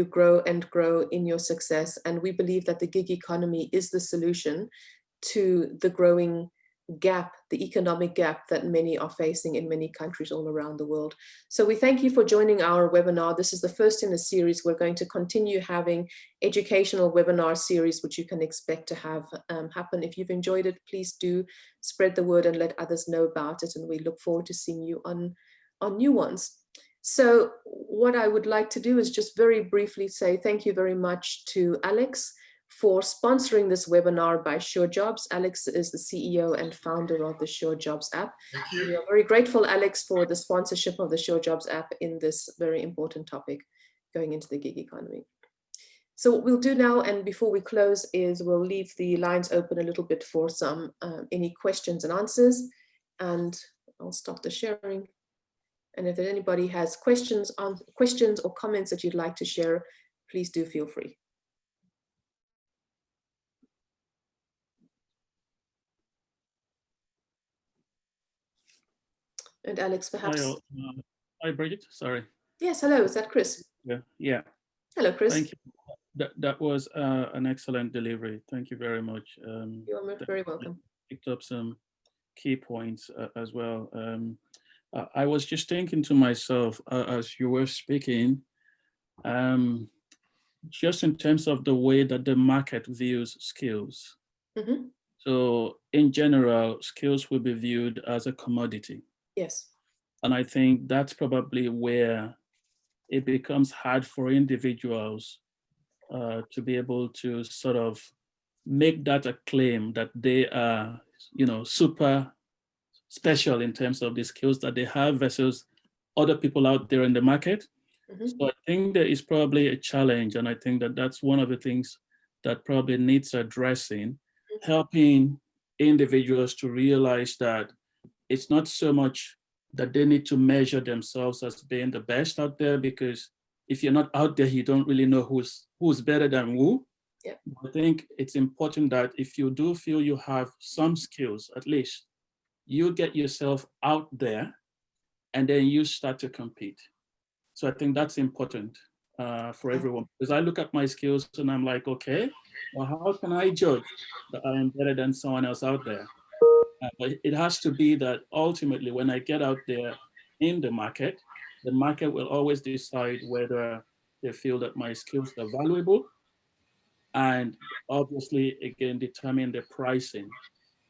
grow and grow in your success. And we believe that the gig economy is the solution to the growing gap, the economic gap that many are facing in many countries all around the world. So we thank you for joining our webinar. This is the first in a series. We're going to continue having educational webinar series, which you can expect to have happen. If you've enjoyed it, please do spread the word and let others know about it. And we look forward to seeing you on new ones. So what I would like to do is just very briefly say thank you very much to Alex for sponsoring this webinar by Surejobz. Alex is the CEO and founder of the Surejobz app. Thank you. We are very grateful, Alex, for the sponsorship of the Surejobz app in this very important topic going into the gig economy. So what we'll do now, and before we close, is we'll leave the lines open a little bit for some any questions and answers. And I'll stop the sharing. And if anybody has questions or comments that you'd like to share, please do feel free. And Alex, perhaps. Hi, Bridget. Sorry. Yes, hello. Is that Chris? Yeah. Hello, Chris. Thank you. That was an excellent delivery. Thank you very much. You are very welcome. Picked up some key points as well. I was just thinking to myself as you were speaking, just in terms of the way that the market views skills. Mm-hmm. So in general, skills will be viewed as a commodity. Yes. And I think that's probably where it becomes hard for individuals to be able to sort of make that a claim that they are, super special in terms of the skills that they have versus other people out there in the market. Mm-hmm. So I think there is probably a challenge, and I think that that's one of the things that probably needs addressing, mm-hmm. helping individuals to realize that it's not so much that they need to measure themselves as being the best out there, because if you're not out there, you don't really know who's better than who. Yeah. I think it's important that if you do feel you have some skills, at least you get yourself out there and then you start to compete. So I think that's important for everyone, because I look at my skills and I'm like, okay, well, how can I judge that I am better than someone else out there? But it has to be that ultimately when I get out there in the market will always decide whether they feel that my skills are valuable, and obviously again determine the pricing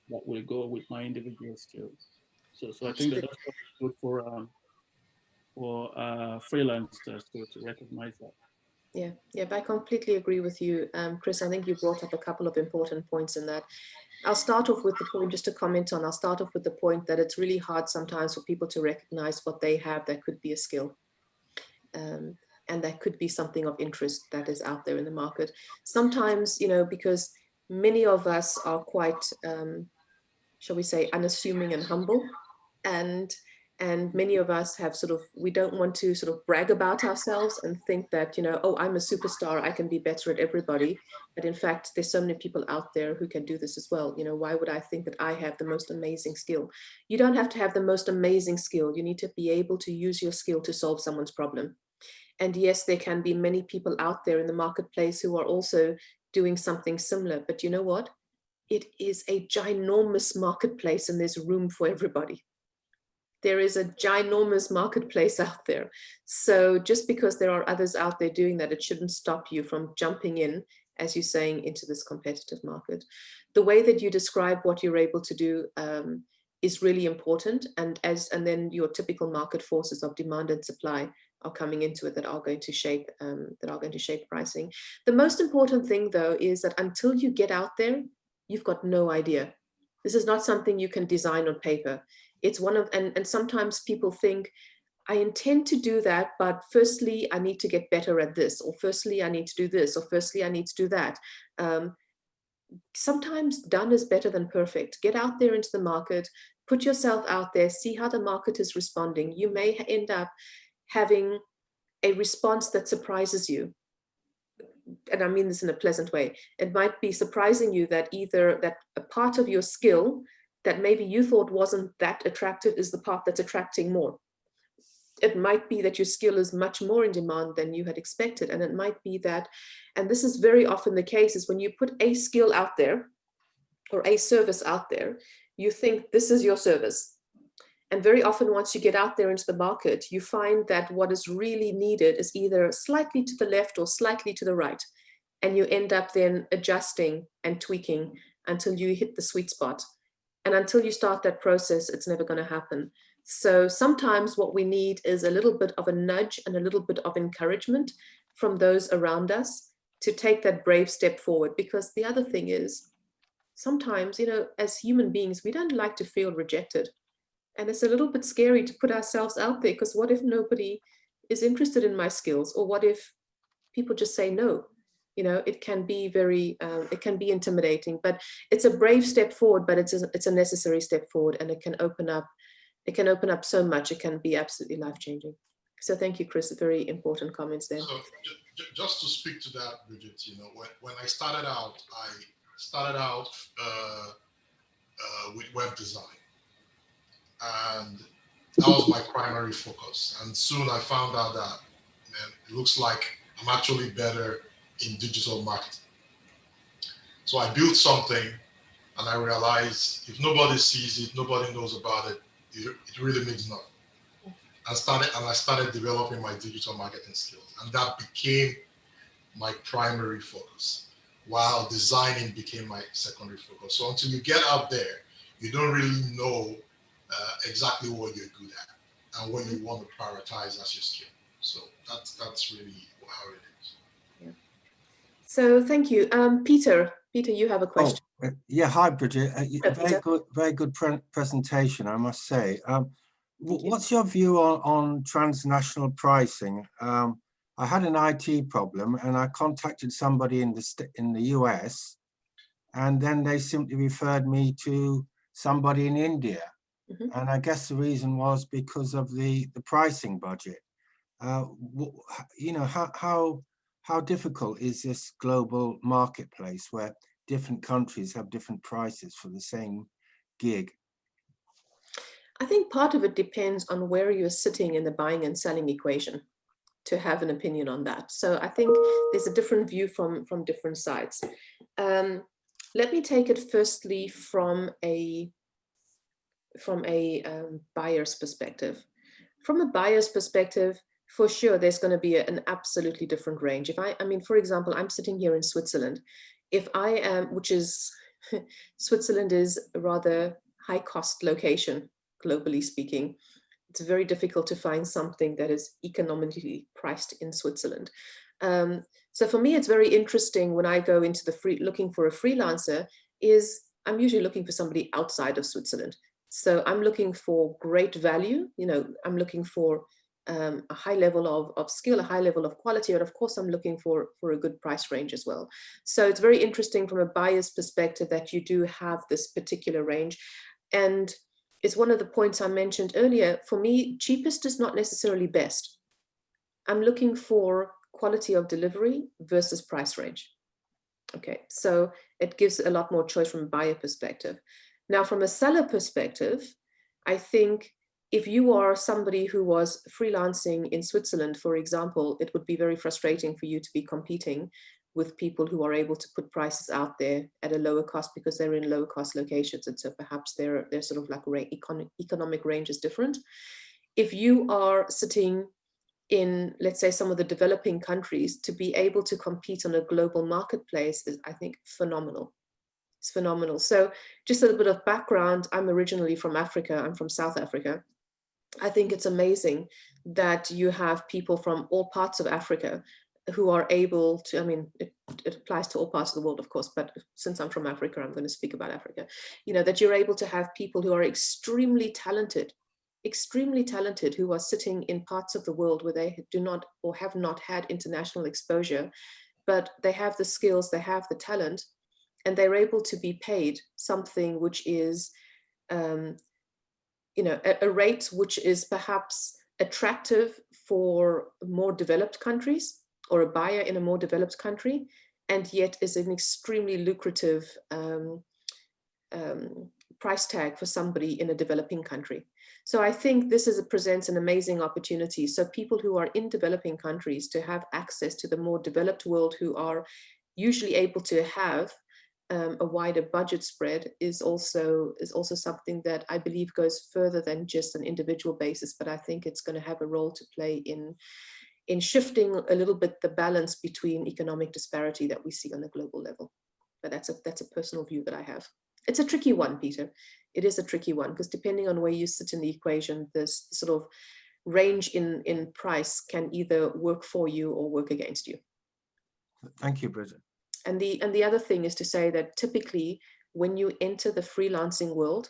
that will go with my individual skills. So I think that that's good for freelancers to recognize that. Yeah, but I completely agree with you, Chris. I think you brought up a couple of important points in that. I'll start off with the point, just to comment on, I'll start off with the point that it's really hard sometimes for people to recognize what they have that could be a skill. And that could be something of interest that is out there in the market. Sometimes, because many of us are quite, shall we say, unassuming and humble. And many of us have we don't want to sort of brag about ourselves and think that, oh, I'm a superstar, I can be better at everybody. But in fact, there's so many people out there who can do this as well. Why would I think that I have the most amazing skill? You don't have to have the most amazing skill. You need to be able to use your skill to solve someone's problem. And yes, there can be many people out there in the marketplace who are also doing something similar. But you know what? It is a ginormous marketplace and there's room for everybody. There is a ginormous marketplace out there. So just because there are others out there doing that, it shouldn't stop you from jumping in, as you're saying, into this competitive market. The way that you describe what you're able to do is really important. And then your typical market forces of demand and supply are coming into it that are going to shape pricing. The most important thing, though, is that until you get out there, you've got no idea. This is not something you can design on paper. It's and sometimes people think, I intend to do that, but firstly, I need to get better at this, or firstly, I need to do this, or firstly, I need to do that. Sometimes done is better than perfect. Get out there into the market, put yourself out there, see how the market is responding. You may end up having a response that surprises you. and I mean this in a pleasant way, it might be surprising you that either that a part of your skill that maybe you thought wasn't that attractive is the part that's attracting more. It might be that your skill is much more in demand than you had expected. And it might be that, and this is very often the case, is when you put a skill out there or a service out there, you think this is your service. And very often, once you get out there into the market, you find that what is really needed is either slightly to the left or slightly to the right. And you end up then adjusting and tweaking until you hit the sweet spot. And until you start that process, it's never going to happen. So sometimes what we need is a little bit of a nudge and a little bit of encouragement from those around us to take that brave step forward. Because the other thing is, sometimes, you know, as human beings, we don't like to feel rejected. And it's a little bit scary to put ourselves out there, because what if nobody is interested in my skills? Or what if people just say no? You know, it can be very, it can be intimidating, but it's a brave step forward, but it's a necessary step forward, and it can open up so much. It can be absolutely life-changing. So thank you, Chris. Very important comments there. So just to speak to that, Bridget, you know, when I started out, with web design, and that was my primary focus. And soon I found out that, man, it looks like I'm actually better in digital marketing. So I built something, and I realized if nobody sees it, nobody knows about it, it really means nothing. I started developing my digital marketing skills, and that became my primary focus, while designing became my secondary focus. So until you get out there, you don't really know exactly what you're good at and what you want to prioritize as your skill. So that's really how it is. Yeah. So thank you, Peter. Peter, you have a question. Oh, yeah. Hi, Bridget. Very good presentation, I must say. What's your view on transnational pricing? I had an IT problem, and I contacted somebody in the US, and then they simply referred me to somebody in India. Mm-hmm. And I guess the reason was because of the pricing budget. You know, how difficult is this global marketplace where different countries have different prices for the same gig? I think part of it depends on where you're sitting in the buying and selling equation to have an opinion on that. So I think there's a different view from different sides. Let me take it firstly from a buyer's perspective. From a buyer's perspective, for sure, there's going to be an absolutely different range. If I mean, for example, I'm sitting here in Switzerland. If I am, which is, Switzerland is a rather high cost location, globally speaking. It's very difficult to find something that is economically priced in Switzerland. So for me, it's very interesting when I go into looking for a freelancer, is I'm usually looking for somebody outside of Switzerland. So I'm looking for great value. You know, I'm looking for a high level of skill, a high level of quality, and of course, I'm looking for a good price range as well. So it's very interesting from a buyer's perspective that you do have this particular range. And it's one of the points I mentioned earlier. For me, cheapest is not necessarily best. I'm looking for quality of delivery versus price range. Okay, so it gives a lot more choice from a buyer perspective. Now, from a seller perspective, I think if you are somebody who was freelancing in Switzerland, for example, it would be very frustrating for you to be competing with people who are able to put prices out there at a lower cost because they're in lower cost locations. And so perhaps their sort of like economic range is different. If you are sitting in, let's say, some of the developing countries, to be able to compete on a global marketplace is, I think, phenomenal. It's phenomenal. So just a little bit of background. I'm originally from Africa. I'm from South Africa. I think it's amazing that you have people from all parts of Africa who are able to, I mean, it applies to all parts of the world, of course, but since I'm from Africa, I'm going to speak about Africa, you know, that you're able to have people who are extremely talented, who are sitting in parts of the world where they do not or have not had international exposure, but they have the skills, they have the talent, and they're able to be paid something which is, you know, a rate which is perhaps attractive for more developed countries, or a buyer in a more developed country, and yet is an extremely lucrative price tag for somebody in a developing country. So I think this presents an amazing opportunity. So people who are in developing countries to have access to the more developed world, who are usually able to have a wider budget spread, is also something that I believe goes further than just an individual basis, but I think it's going to have a role to play in shifting a little bit the balance between economic disparity that we see on a global level. But that's a personal view that I have. It's a tricky one, Peter. It is a tricky one, because depending on where you sit in the equation, this sort of range in price can either work for you or work against you. Thank you, Bridget. And the other thing is to say that typically when you enter the freelancing world,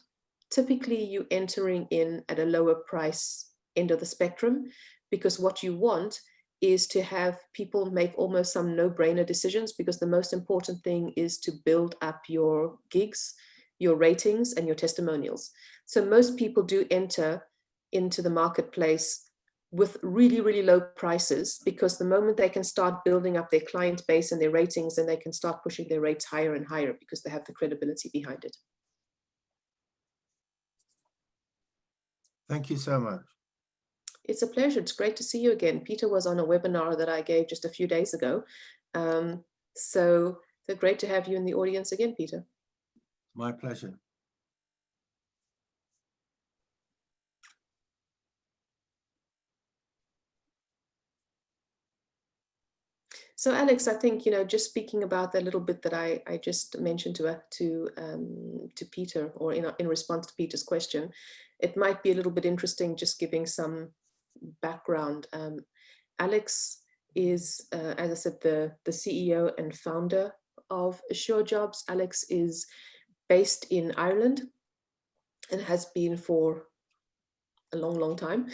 typically you're entering in at a lower price end of the spectrum, because what you want is to have people make almost some no-brainer decisions, because the most important thing is to build up your gigs, your ratings, and your testimonials. So most people do enter into the marketplace with really, really low prices, because the moment they can start building up their client base and their ratings, then they can start pushing their rates higher and higher, because they have the credibility behind it. Thank you so much. It's a pleasure. It's great to see you again. Peter was on a webinar that I gave just a few days ago. So great to have you in the audience again, Peter. My pleasure. So Alex, I think, just speaking about the little bit that I just mentioned to Peter, or in response to Peter's question, it might be a little bit interesting just giving some background. Alex is, as I said, the CEO and founder of Surejobz. Alex is based in Ireland and has been for a long, long time.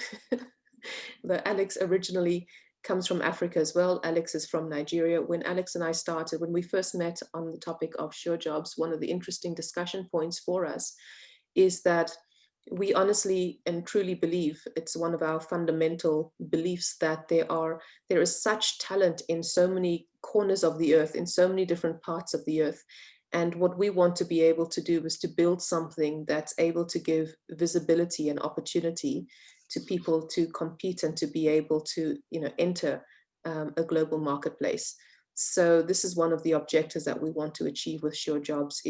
But Alex originally comes from Africa as well. Alex is from Nigeria. When Alex and I started, when we first met on the topic of Surejobz, one of the interesting discussion points for us is that we honestly and truly believe, it's one of our fundamental beliefs, that there is such talent in so many corners of the earth, in so many different parts of the earth. And what we want to be able to do is to build something that's able to give visibility and opportunity to people to compete and to be able to, enter a global marketplace. So this is one of the objectives that we want to achieve with Surejobz,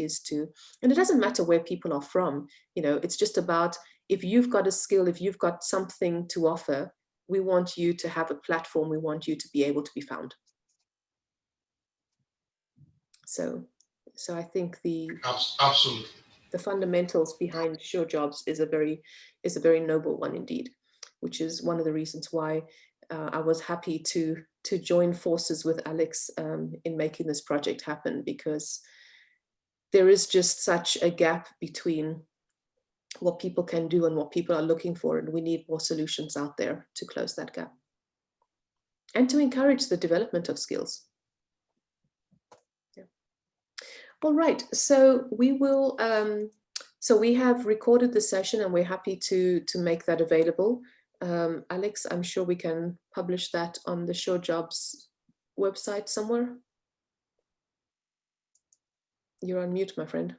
and it doesn't matter where people are from, it's just about, if you've got a skill, if you've got something to offer, we want you to have a platform, we want you to be able to be found. So I think Absolutely. the fundamentals behind Surejobz is a very noble one indeed, which is one of the reasons why I was happy to join forces with Alex in making this project happen, because there is just such a gap between what people can do and what people are looking for, and we need more solutions out there to close that gap and to encourage the development of skills. All right, so we will. So we have recorded the session, and we're happy to make that available. Alex, I'm sure we can publish that on the Surejobz website somewhere. You're on mute, my friend.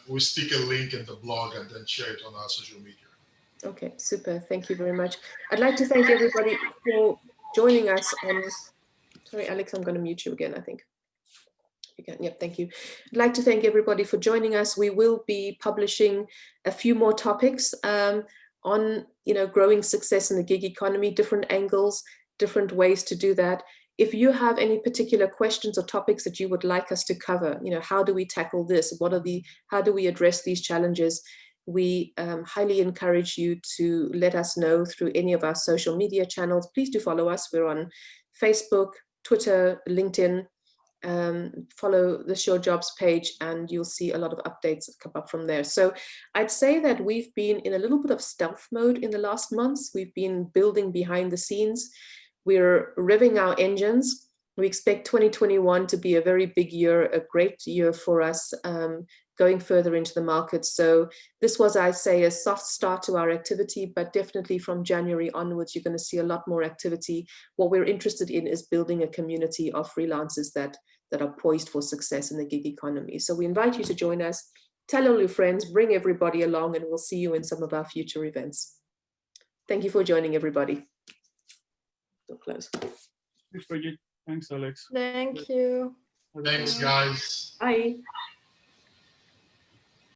We'll stick a link in the blog and then share it on our social media. Okay, super. Thank you very much. I'd like to thank everybody for joining us on. Sorry, Alex, I'm going to mute you again, I think. Yep, thank you. I'd like to thank everybody for joining us. We will be publishing a few more topics on growing success in the gig economy, different angles, different ways to do that. If you have any particular questions or topics that you would like us to cover, how do we tackle this? How do we address these challenges? We highly encourage you to let us know through any of our social media channels. Please do follow us. We're on Facebook, Twitter, LinkedIn. Follow the Surejobz page and you'll see a lot of updates that come up from there. So I'd say that we've been in a little bit of stealth mode in the last months. We've been building behind the scenes. We're revving our engines. We expect 2021 to be a very big year, a great year for us, going further into the market. So this was, I say, a soft start to our activity, but definitely from January onwards, you're going to see a lot more activity. What we're interested in is building a community of freelancers that are poised for success in the gig economy. So we invite you to join us. Tell all your friends, bring everybody along, and we'll see you in some of our future events. Thank you for joining, everybody. We'll close. Thanks, Bridget. Thanks, Alex. Thank you. Thanks, guys. Bye.